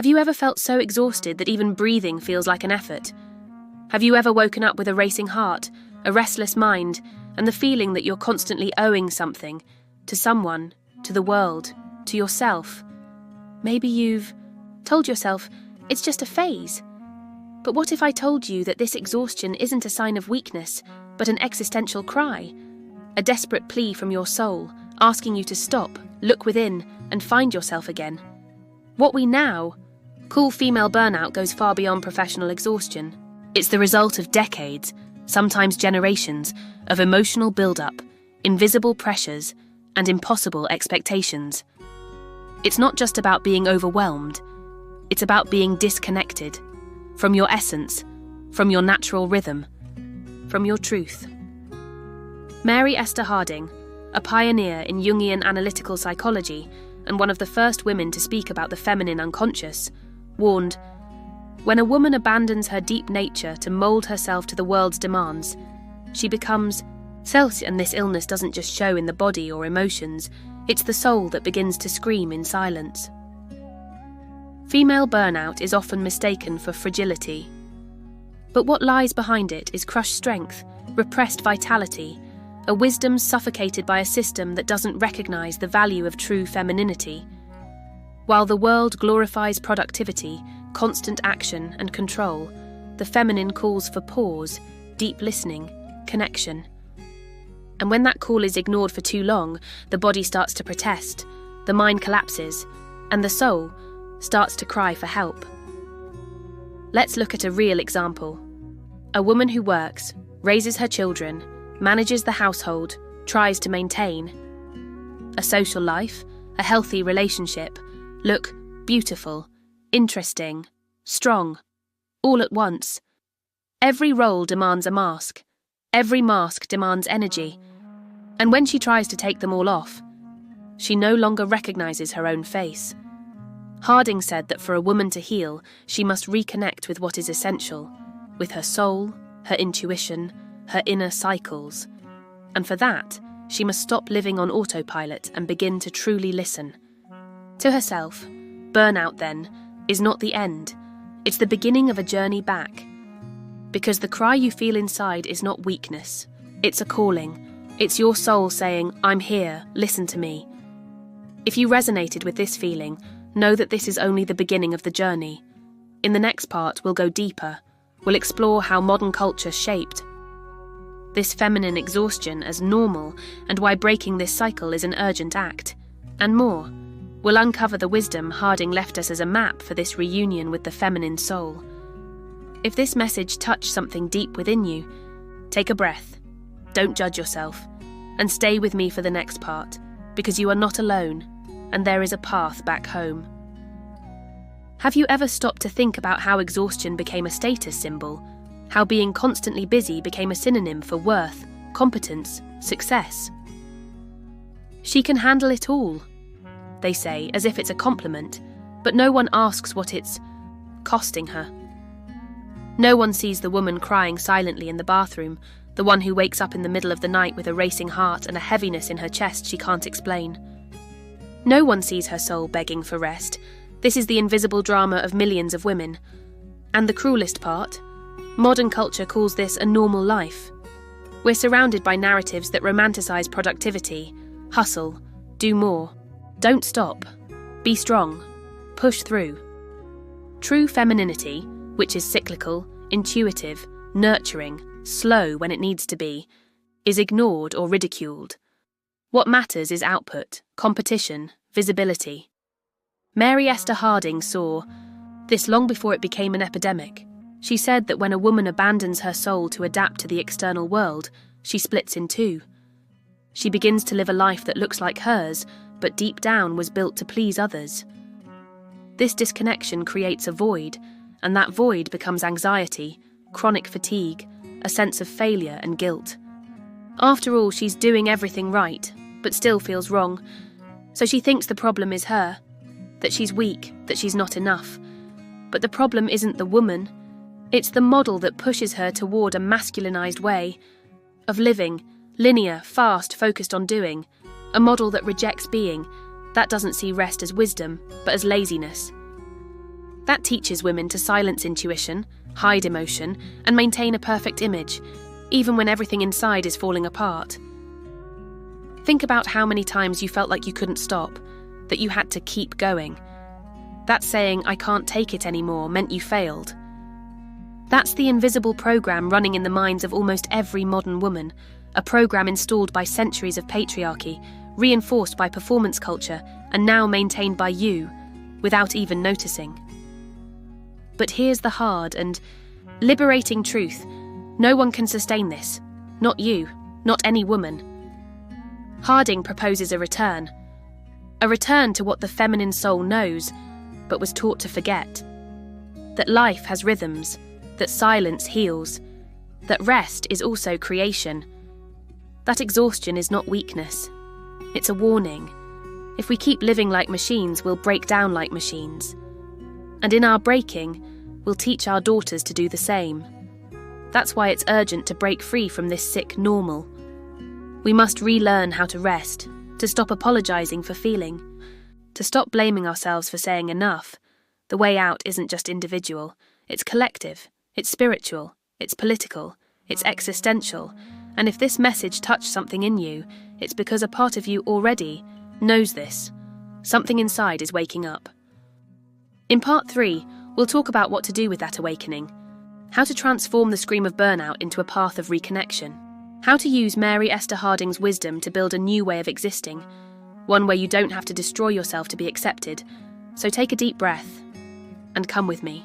Have you ever felt so exhausted that even breathing feels like an effort? Have you ever woken up with a racing heart, a restless mind, and the feeling that you're constantly owing something, to someone, to the world, to yourself? Maybe you've told yourself, it's just a phase. But what if I told you that this exhaustion isn't a sign of weakness, but an existential cry? A desperate plea from your soul, asking you to stop, look within, and find yourself again. What we now call female burnout goes far beyond professional exhaustion. It's the result of decades, sometimes generations, of emotional build-up, invisible pressures, and impossible expectations. It's not just about being overwhelmed, it's about being disconnected from your essence, from your natural rhythm, from your truth. Mary Esther Harding, a pioneer in Jungian analytical psychology and one of the first women to speak about the feminine unconscious, warned, "When a woman abandons her deep nature to mold herself to the world's demands, she becomes self, and this illness doesn't just show in the body or emotions, it's the soul that begins to scream in silence." Female burnout is often mistaken for fragility. But what lies behind it is crushed strength, repressed vitality, a wisdom suffocated by a system that doesn't recognize the value of true femininity. While the world glorifies productivity, constant action and control, the feminine calls for pause, deep listening, connection. And when that call is ignored for too long, the body starts to protest, the mind collapses, and the soul starts to cry for help. Let's look at a real example. A woman who works, raises her children, manages the household, tries to maintain a social life, a healthy relationship, look beautiful, interesting, strong, all at once. Every role demands a mask. Every mask demands energy. And when she tries to take them all off, she no longer recognizes her own face. Harding said that for a woman to heal, she must reconnect with what is essential, with her soul, her intuition, her inner cycles. And for that, she must stop living on autopilot and begin to truly listen. To herself, burnout, then, is not the end. It's the beginning of a journey back. Because the cry you feel inside is not weakness. It's a calling. It's your soul saying, "I'm here, listen to me." If you resonated with this feeling, know that this is only the beginning of the journey. In the next part, we'll go deeper. We'll explore how modern culture shaped this feminine exhaustion as normal and why breaking this cycle is an urgent act. And more. We'll uncover the wisdom Harding left us as a map for this reunion with the feminine soul. If this message touched something deep within you, take a breath, don't judge yourself, and stay with me for the next part, because you are not alone, and there is a path back home. Have you ever stopped to think about how exhaustion became a status symbol? How being constantly busy became a synonym for worth, competence, success? She can handle it all, they say, as if it's a compliment, but no one asks what it's costing her. No one sees the woman crying silently in the bathroom, the one who wakes up in the middle of the night with a racing heart and a heaviness in her chest she can't explain. No one sees her soul begging for rest. This is the invisible drama of millions of women. And the cruelest part? Modern culture calls this a normal life. We're surrounded by narratives that romanticize productivity, hustle, do more, don't stop, be strong, push through. True femininity, which is cyclical, intuitive, nurturing, slow when it needs to be, is ignored or ridiculed. What matters is output, competition, visibility. Mary Esther Harding saw this long before it became an epidemic. She said that when a woman abandons her soul to adapt to the external world, she splits in two. She begins to live a life that looks like hers, but deep down was built to please others. This disconnection creates a void, and that void becomes anxiety, chronic fatigue, a sense of failure and guilt. After all, she's doing everything right, but still feels wrong. So she thinks the problem is her, that she's weak, that she's not enough. But the problem isn't the woman. It's the model that pushes her toward a masculinized way of living, linear, fast, focused on doing. A model that rejects being, that doesn't see rest as wisdom, but as laziness. That teaches women to silence intuition, hide emotion, and maintain a perfect image, even when everything inside is falling apart. Think about how many times you felt like you couldn't stop, that you had to keep going. That saying, "I can't take it anymore," meant you failed. That's the invisible program running in the minds of almost every modern woman, a program installed by centuries of patriarchy, reinforced by performance culture, and now maintained by you, without even noticing. But here's the hard and liberating truth. No one can sustain this. Not you, not any woman. Harding proposes a return to what the feminine soul knows, but was taught to forget. That life has rhythms, that silence heals, that rest is also creation. That exhaustion is not weakness. It's a warning. If we keep living like machines, we'll break down like machines. And in our breaking, we'll teach our daughters to do the same. That's why it's urgent to break free from this sick normal. We must relearn how to rest, to stop apologizing for feeling, to stop blaming ourselves for saying enough. The way out isn't just individual, it's collective, it's spiritual, it's political, it's existential. And if this message touched something in you, it's because a part of you already knows this. Something inside is waking up. In part 3, we'll talk about what to do with that awakening, how to transform the scream of burnout into a path of reconnection, how to use Mary Esther Harding's wisdom to build a new way of existing, one where you don't have to destroy yourself to be accepted. So take a deep breath and come with me.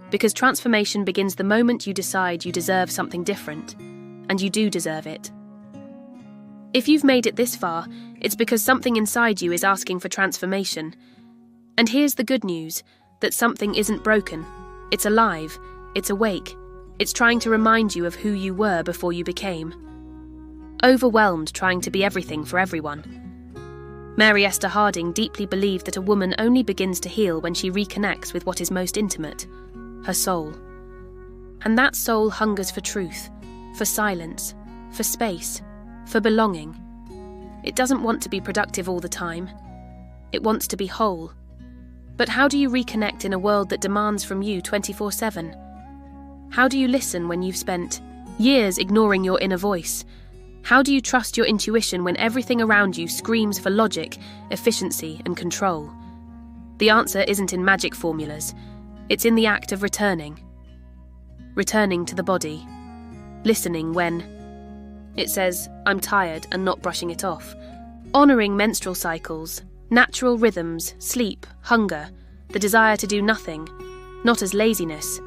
Because transformation begins the moment you decide you deserve something different, and you do deserve it. If you've made it this far, it's because something inside you is asking for transformation. And here's the good news, that something isn't broken. It's alive, it's awake, it's trying to remind you of who you were before you became. Overwhelmed trying to be everything for everyone. Mary Esther Harding deeply believed that a woman only begins to heal when she reconnects with what is most intimate, her soul. And that soul hungers for truth, for silence, for space, for belonging. It doesn't want to be productive all the time. It wants to be whole. But how do you reconnect in a world that demands from you 24/7? How do you listen when you've spent years ignoring your inner voice? How do you trust your intuition when everything around you screams for logic, efficiency, and control? The answer isn't in magic formulas. It's in the act of returning. Returning to the body. Listening when it says, "I'm tired," and not brushing it off. Honouring menstrual cycles, natural rhythms, sleep, hunger, the desire to do nothing, not as laziness,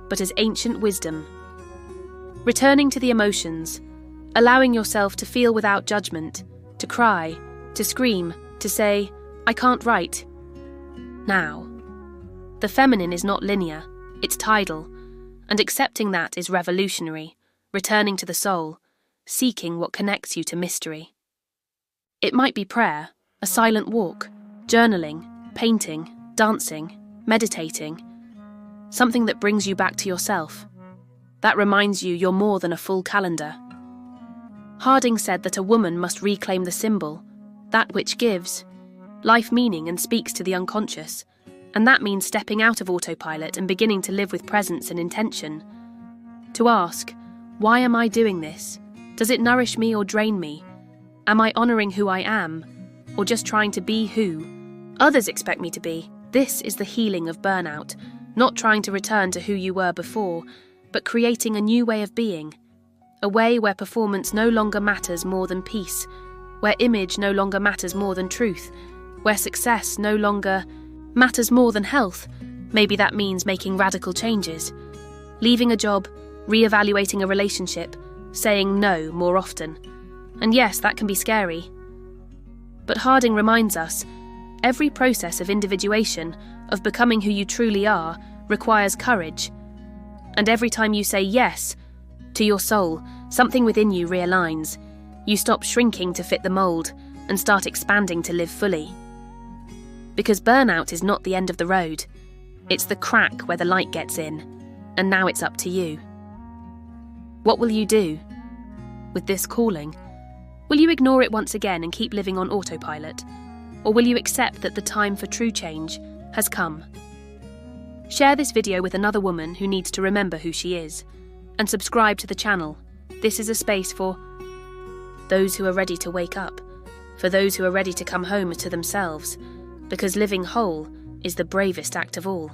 but as ancient wisdom. Returning to the emotions, allowing yourself to feel without judgment, to cry, to scream, to say, "I can't write." Now. The feminine is not linear, it's tidal, and accepting that is revolutionary, returning to the soul, seeking what connects you to mystery. It might be prayer, a silent walk, journaling, painting, dancing, meditating, something that brings you back to yourself. That reminds you you're more than a full calendar. Harding said that a woman must reclaim the symbol, that which gives life meaning and speaks to the unconscious, and that means stepping out of autopilot and beginning to live with presence and intention. To ask, why am I doing this? Does it nourish me or drain me? Am I honouring who I am, or just trying to be who others expect me to be? This is the healing of burnout, not trying to return to who you were before, but creating a new way of being, a way where performance no longer matters more than peace, where image no longer matters more than truth, where success no longer matters more than health. Maybe that means making radical changes, leaving a job, re-evaluating a relationship, saying no more often. And yes, that can be scary. But Harding reminds us, every process of individuation, of becoming who you truly are, requires courage. And every time you say yes to your soul, something within you realigns. You stop shrinking to fit the mold and start expanding to live fully. Because burnout is not the end of the road. It's the crack where the light gets in, and now it's up to you. What will you do with this calling? Will you ignore it once again and keep living on autopilot? Or will you accept that the time for true change has come? Share this video with another woman who needs to remember who she is. And subscribe to the channel. This is a space for those who are ready to wake up, for those who are ready to come home to themselves, because living whole is the bravest act of all.